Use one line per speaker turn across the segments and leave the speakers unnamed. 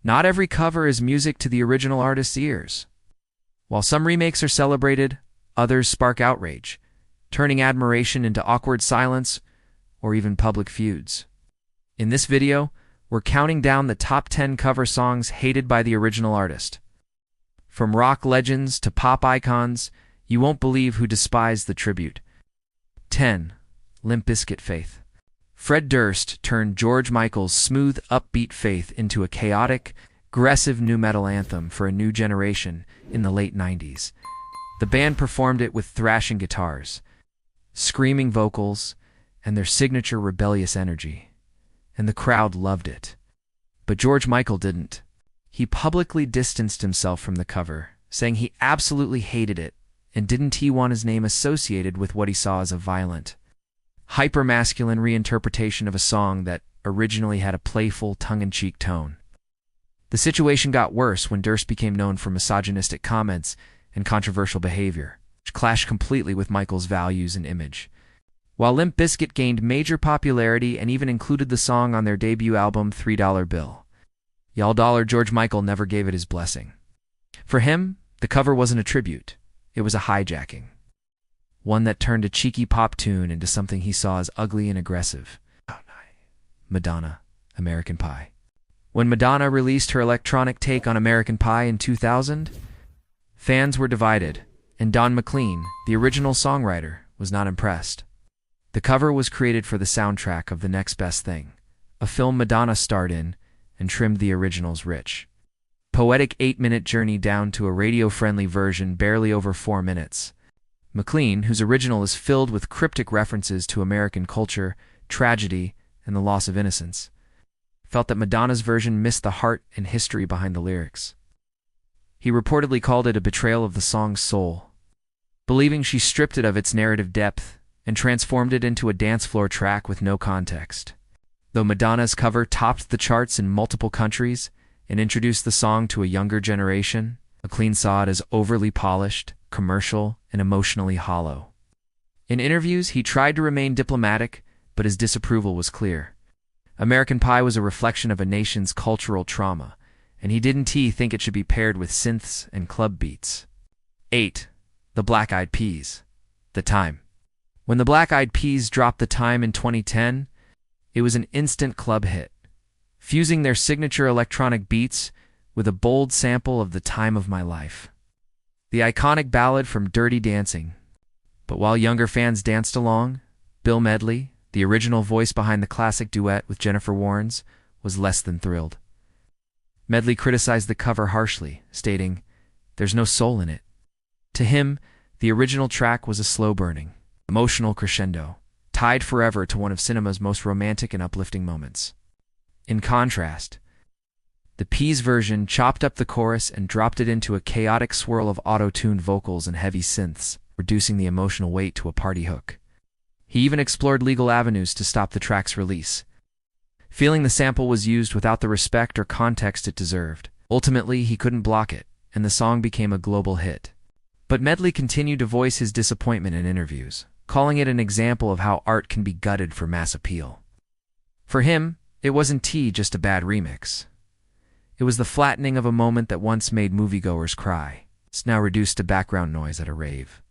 Not every cover is music to the original artist's ears. While some remakes are celebrated, others spark outrage, turning admiration into awkward silence or even public feuds. In this video, we're counting down the top 10 cover songs hated by the original artist. From rock legends to pop icons, you won't believe who despised the tribute. 10. Limp Bizkit Faith. Fred Durst turned George Michael's smooth, upbeat Faith into a chaotic, aggressive nu metal anthem for a new generation in the late 90s. The band performed it with thrashing guitars, screaming vocals, and their signature rebellious energy. And the crowd loved it. But George Michael didn't. He publicly distanced himself from the cover, saying he absolutely hated it, and didn't he want his name associated with what he saw as a violent, hyper-masculine reinterpretation of a song that originally had a playful, tongue-in-cheek tone. The situation got worse when Durst became known for misogynistic comments and controversial behavior, which clashed completely with Michael's values and image. While Limp Bizkit gained major popularity and even included the song on their debut album $3 Bill, Y'all Dollar, George Michael never gave it his blessing. For him, the cover wasn't a tribute, it was a hijacking. One that turned a cheeky pop tune into something he saw as ugly and aggressive. Madonna, American Pie. When Madonna released her electronic take on American Pie in 2000, fans were divided, and Don McLean, the original songwriter, was not impressed. The cover was created for the soundtrack of The Next Best Thing, a film Madonna starred in, and trimmed the original's rich, poetic 8-minute journey down to a radio-friendly version barely over 4 minutes. McLean, whose original is filled with cryptic references to American culture, tragedy, and the loss of innocence, felt that Madonna's version missed the heart and history behind the lyrics. He reportedly called it a betrayal of the song's soul, believing she stripped it of its narrative depth and transformed it into a dance floor track with no context. Though Madonna's cover topped the charts in multiple countries and introduced the song to a younger generation, McLean saw it as overly polished, commercial, and emotionally hollow. In interviews, he tried to remain diplomatic, but his disapproval was clear. American Pie was a reflection of a nation's cultural trauma, and he didn't think it should be paired with synths and club beats. 8. The Black Eyed Peas. The Time. When the Black Eyed Peas dropped The Time in 2010, it was an instant club hit, fusing their signature electronic beats with a bold sample of The Time of My Life, the iconic ballad from Dirty Dancing. But while younger fans danced along, Bill Medley, the original voice behind the classic duet with Jennifer Warnes, was less than thrilled. Medley criticized the cover harshly, stating, "There's no soul in it." To him, the original track was a slow-burning, emotional crescendo, tied forever to one of cinema's most romantic and uplifting moments. In contrast, the Peas version chopped up the chorus and dropped it into a chaotic swirl of auto-tuned vocals and heavy synths, reducing the emotional weight to a party hook. He even explored legal avenues to stop the track's release, feeling the sample was used without the respect or context it deserved. Ultimately, he couldn't block it, and the song became a global hit. But Medley continued to voice his disappointment in interviews, calling it an example of how art can be gutted for mass appeal. For him, it wasn't just a bad remix. It was the flattening of a moment that once made moviegoers cry. It's now reduced to background noise at a rave.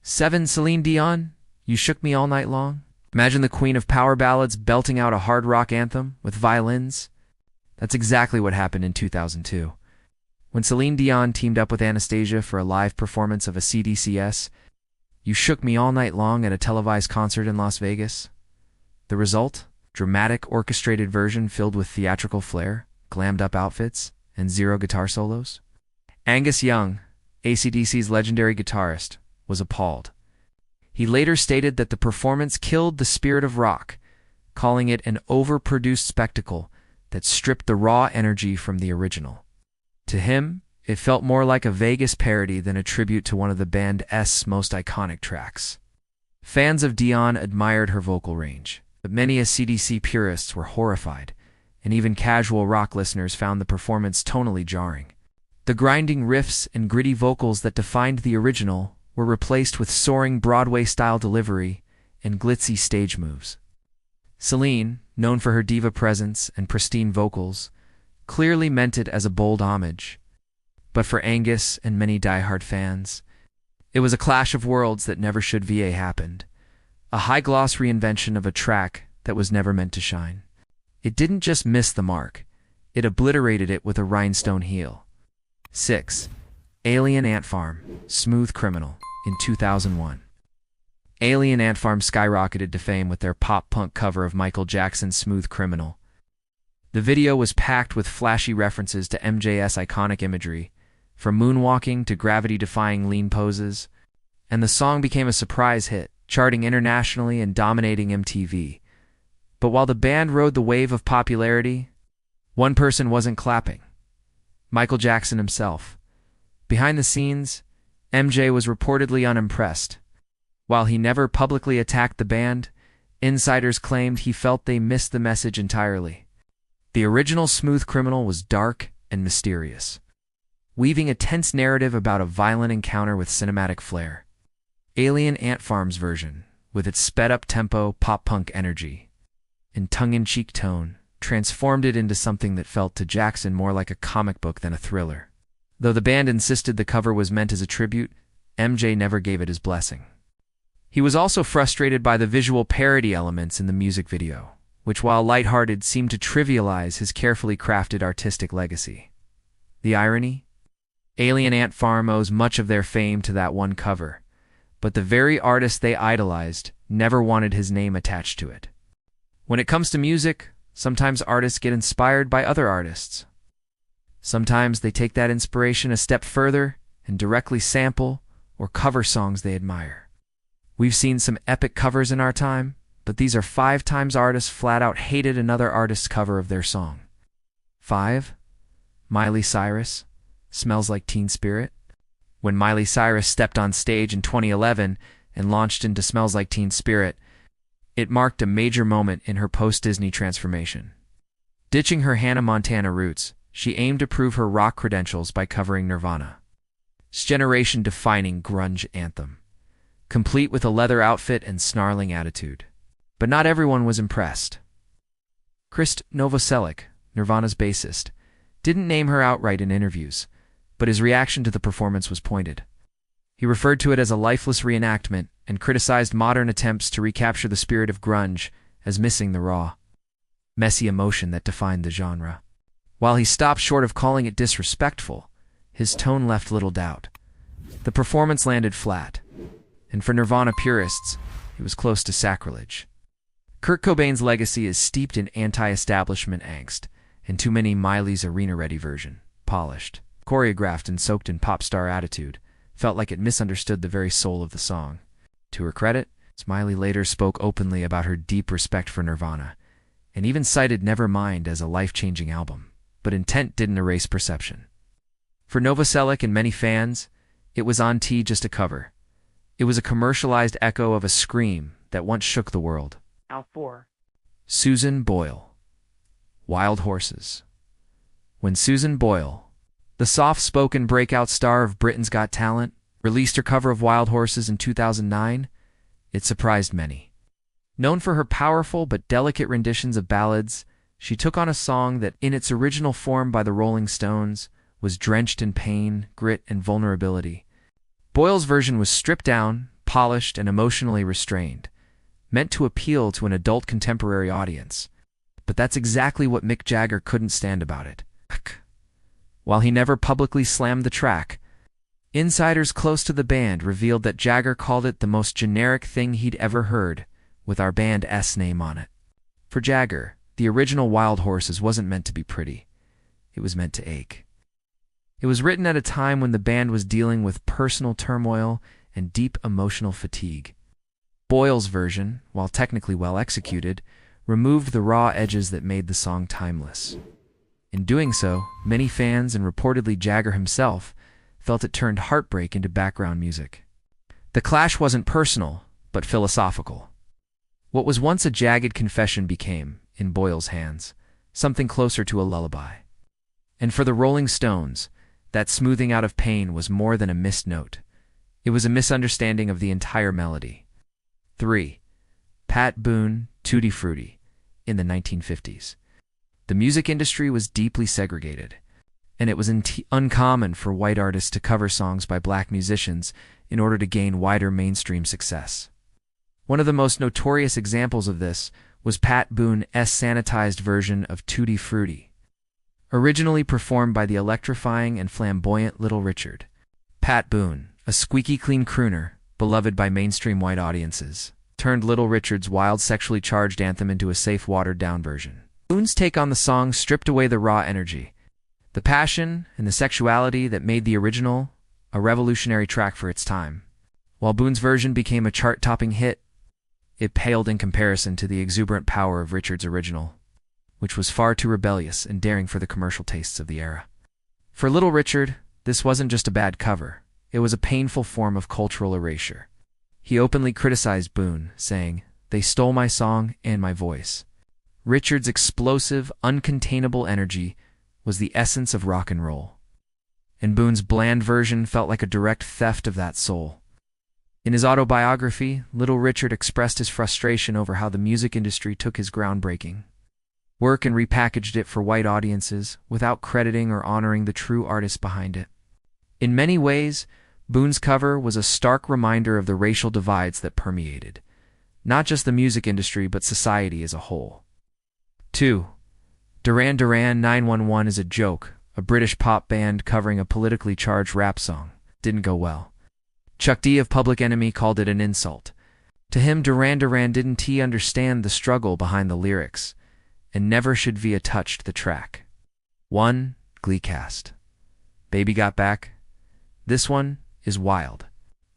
7. Celine Dion, You Shook Me All Night Long. Imagine the queen of power ballads belting out a hard rock anthem with violins. That's exactly what happened in 2002. When Celine Dion teamed up with Anastasia for a live performance of a CDCS, You Shook Me All Night Long at a televised concert in Las Vegas. The result? Dramatic, orchestrated version filled with theatrical flair, glammed-up outfits, and 0 guitar solos. Angus Young, AC/DC's legendary guitarist, was appalled. He later stated that the performance killed the spirit of rock, calling it an overproduced spectacle that stripped the raw energy from the original. To him, it felt more like a Vegas parody than a tribute to one of the band's most iconic tracks. Fans of Dion admired her vocal range, but many AC/DC purists were horrified, and even casual rock listeners found the performance tonally jarring. The grinding riffs and gritty vocals that defined the original were replaced with soaring Broadway-style delivery and glitzy stage moves. Celine, known for her diva presence and pristine vocals, clearly meant it as a bold homage. But for Angus and many diehard fans, it was a clash of worlds that never should have happened. A high-gloss reinvention of a track that was never meant to shine. It didn't just miss the mark, it obliterated it with a rhinestone heel. 6. Alien Ant Farm, Smooth Criminal, in 2001. Alien Ant Farm skyrocketed to fame with their pop-punk cover of Michael Jackson's Smooth Criminal. The video was packed with flashy references to MJ's iconic imagery, from moonwalking to gravity-defying lean poses, and the song became a surprise hit, charting internationally and dominating MTV. But while the band rode the wave of popularity, one person wasn't clapping: Michael Jackson himself. Behind the scenes, MJ was reportedly unimpressed. While he never publicly attacked the band, insiders claimed he felt they missed the message entirely. The original Smooth Criminal was dark and mysterious, weaving a tense narrative about a violent encounter with cinematic flair. Alien Ant Farm's version, with its sped-up tempo, pop-punk energy, and tongue-in-cheek tone, transformed it into something that felt to Jackson more like a comic book than a thriller. Though the band insisted the cover was meant as a tribute, MJ never gave it his blessing. He was also frustrated by the visual parody elements in the music video, which, while lighthearted, seemed to trivialize his carefully crafted artistic legacy. The irony? Alien Ant Farm owes much of their fame to that one cover, but the very artist they idolized never wanted his name attached to it. When it comes to music, sometimes artists get inspired by other artists. Sometimes they take that inspiration a step further and directly sample or cover songs they admire. We've seen some epic covers in our time, but these are 5 times artists flat out hated another artist's cover of their song. 5. Miley Cyrus, Smells Like Teen Spirit. When Miley Cyrus stepped on stage in 2011 and launched into Smells Like Teen Spirit, it marked a major moment in her post-Disney transformation. Ditching her Hannah Montana roots, she aimed to prove her rock credentials by covering Nirvana's generation-defining grunge anthem, complete with a leather outfit and snarling attitude. But not everyone was impressed. Krist Novoselic, Nirvana's bassist, didn't name her outright in interviews, but his reaction to the performance was pointed. He referred to it as a lifeless reenactment and criticized modern attempts to recapture the spirit of grunge as missing the raw, messy emotion that defined the genre. While he stopped short of calling it disrespectful, his tone left little doubt. The performance landed flat, and for Nirvana purists, it was close to sacrilege. Kurt Cobain's legacy is steeped in anti-establishment angst, and too many Miley's arena-ready version, polished, choreographed and soaked in pop star attitude, felt like it misunderstood the very soul of the song. To her credit, Miley later spoke openly about her deep respect for Nirvana, and even cited Nevermind as a life-changing album, but intent didn't erase perception. For Novoselic and many fans, it was just a cover. It was a commercialized echo of a scream that once shook the world.
Al 4.
Susan Boyle, Wild Horses. When Susan Boyle, the soft-spoken breakout star of Britain's Got Talent, released her cover of Wild Horses in 2009, it surprised many. Known for her powerful but delicate renditions of ballads, she took on a song that, in its original form by the Rolling Stones, was drenched in pain, grit, and vulnerability. Boyle's version was stripped down, polished, and emotionally restrained, meant to appeal to an adult contemporary audience. But that's exactly what Mick Jagger couldn't stand about it. While he never publicly slammed the track, insiders close to the band revealed that Jagger called it the most generic thing he'd ever heard, with our band's name on it. For Jagger, the original Wild Horses wasn't meant to be pretty. It was meant to ache. It was written at a time when the band was dealing with personal turmoil and deep emotional fatigue. Boyle's version, while technically well executed, removed the raw edges that made the song timeless. In doing so, many fans, and reportedly Jagger himself, felt it turned heartbreak into background music. The clash wasn't personal, but philosophical. What was once a jagged confession became, in Boyle's hands, something closer to a lullaby. And for the Rolling Stones, that smoothing out of pain was more than a missed note. It was a misunderstanding of the entire melody. 3. Pat Boone, Tutti Frutti, in the 1950s. The music industry was deeply segregated, and it was uncommon for white artists to cover songs by black musicians in order to gain wider mainstream success. One of the most notorious examples of this was Pat Boone's sanitized version of Tutti Frutti, originally performed by the electrifying and flamboyant Little Richard. Pat Boone, a squeaky clean crooner, beloved by mainstream white audiences, turned Little Richard's wild sexually charged anthem into a safe watered-down version. Boone's take on the song stripped away the raw energy, the passion, and the sexuality that made the original a revolutionary track for its time. While Boone's version became a chart-topping hit, it paled in comparison to the exuberant power of Richard's original, which was far too rebellious and daring for the commercial tastes of the era. For Little Richard, this wasn't just a bad cover, it was a painful form of cultural erasure. He openly criticized Boone, saying, "They stole my song and my voice." Richard's explosive, uncontainable energy was the essence of rock and roll, and Boone's bland version felt like a direct theft of that soul. In his autobiography, Little Richard expressed his frustration over how the music industry took his groundbreaking work and repackaged it for white audiences without crediting or honoring the true artist behind it. In many ways, Boone's cover was a stark reminder of the racial divides that permeated not just the music industry but society as a whole. 2. Duran Duran 911 is a joke, a British pop band covering a politically charged rap song. Didn't go well. Chuck D of Public Enemy called it an insult. To him, Duran Duran didn't understand the struggle behind the lyrics, and never should Via touched the track. 1. Glee cast. Baby Got Back. This one is wild.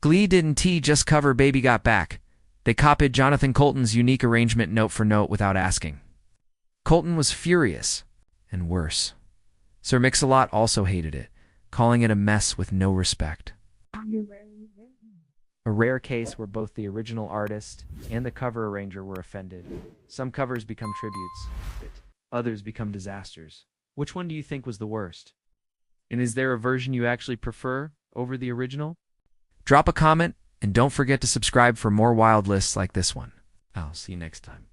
Glee didn't just cover Baby Got Back. They copied Jonathan Coulton's unique arrangement note for note without asking. Coulton was furious, and worse. Sir Mix-a-Lot also hated it, calling it a mess with no respect. A rare case where both the original artist and the cover arranger were offended. Some covers become tributes, others become disasters. Which one do you think was the worst? And is there a version you actually prefer over the original? Drop a comment, and don't forget to subscribe for more wild lists like this one. I'll see you next time.